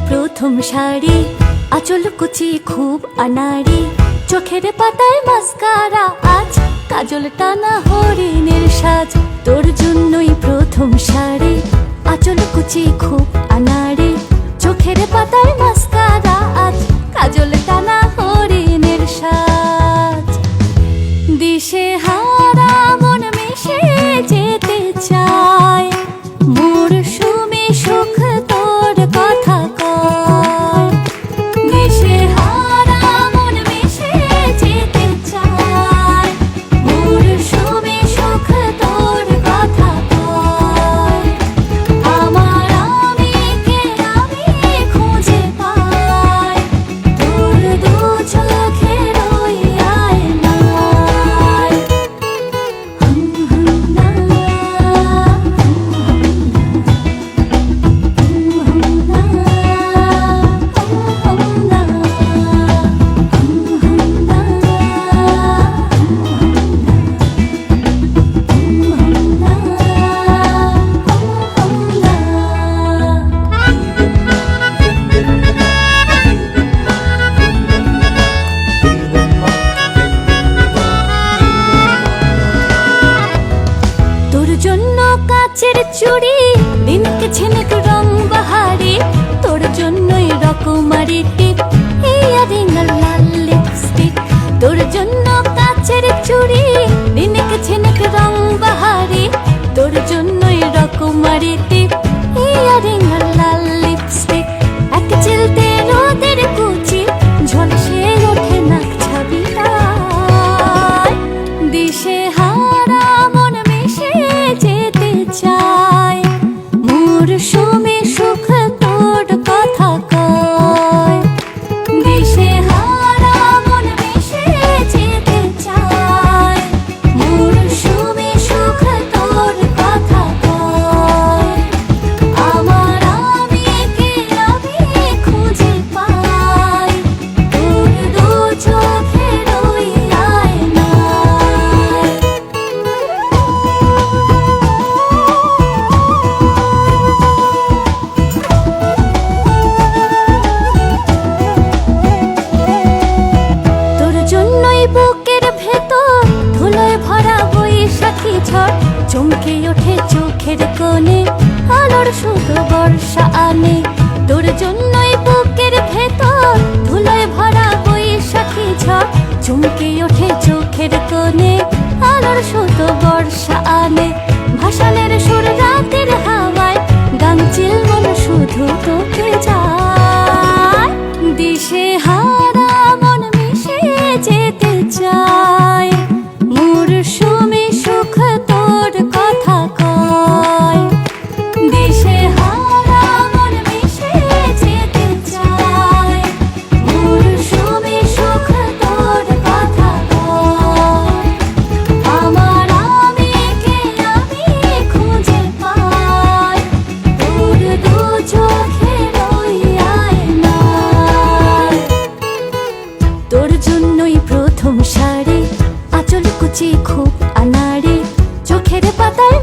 প্রথম শাড়ি আঁচল কুচি খুব আনাড়ি, চোখের পাতায় মাস্কারা আজ, কাজল টানা হরিণের সাজ। তোর জন্যই প্রথম শাড়ি আঁচল কুচি খুব আনাড়ি, চোখের পাতায় মাস্কারা আজ, কাজল টানা হরিণের সাজ। দিশে হারা মন মিশে যেতে চায়, মরশুমে সুখ তোর কথা কয়। দিশে হারা মন মিশে যেতে চায়, মরশুমে সুখ তোর কথা কয়। আমার আমিকে আমি খুঁজে পাই, তোর দু চোখের ওই আয়নায়। তোর জন্য কাচের চুড়ি দিনকে ঝিনুক রং বাহারি, তোর জন্যই রকমারি টিপ ইয়ারিং আর লাল লিপস্টিক। তোর জন্য কাচের চুড়ি দিনকে ঝিনুক রং বাহারি, তোর জন্যই রকমারি টিপ ইয়ারিং আর লাল লিপস্টিক। এক চিলতে রোদের কুচি ঝলসে ওঠে নাক ছাবিটায়। দিশে হারা মন মিশে যেতে চায়, মরশুমে সুখ তোর কথা কয়। দিশে হারা মন মিশে যেতে চায়, মরশুমে সুখ তোর কথা কয়। আমার আমিকে আমি খুঁজে পাই, তোর দু চোখের ওই আয়নায়। তোর জন্যই বুকের ভেতর ধুলোয় ভরা বৈশাখী ঝড়, চমকে ওঠে চোখের কোণে আলোর শুধু বর্ষা আনে। তোর জন্যই বুকের ভেতর ধুলোয় ভরা বৈশাখী ঝড়, চমকে ওঠে চোখের কোণে আলোর শুধু বর্ষা আনে। ভাসানের সুর রাতের হাওয়ায় গাংচিল মন শুধু তোকে যায়। দিশে হারা মন মিশে যেতে চায়, মরশুমে সুখ তোর কথা কয়। দিশে হারা মন মিশে যেতে চায়, মরশুমে সুখ তোর কথা কয়। আমার আমিকে আমি খুঁজে পাই, তোর দু চোখের ওই আয়নায়। তোর জন্যই প্রথম শাড়ি আঁচল কুচি খুব আনাড়ি, চোখের পাতায়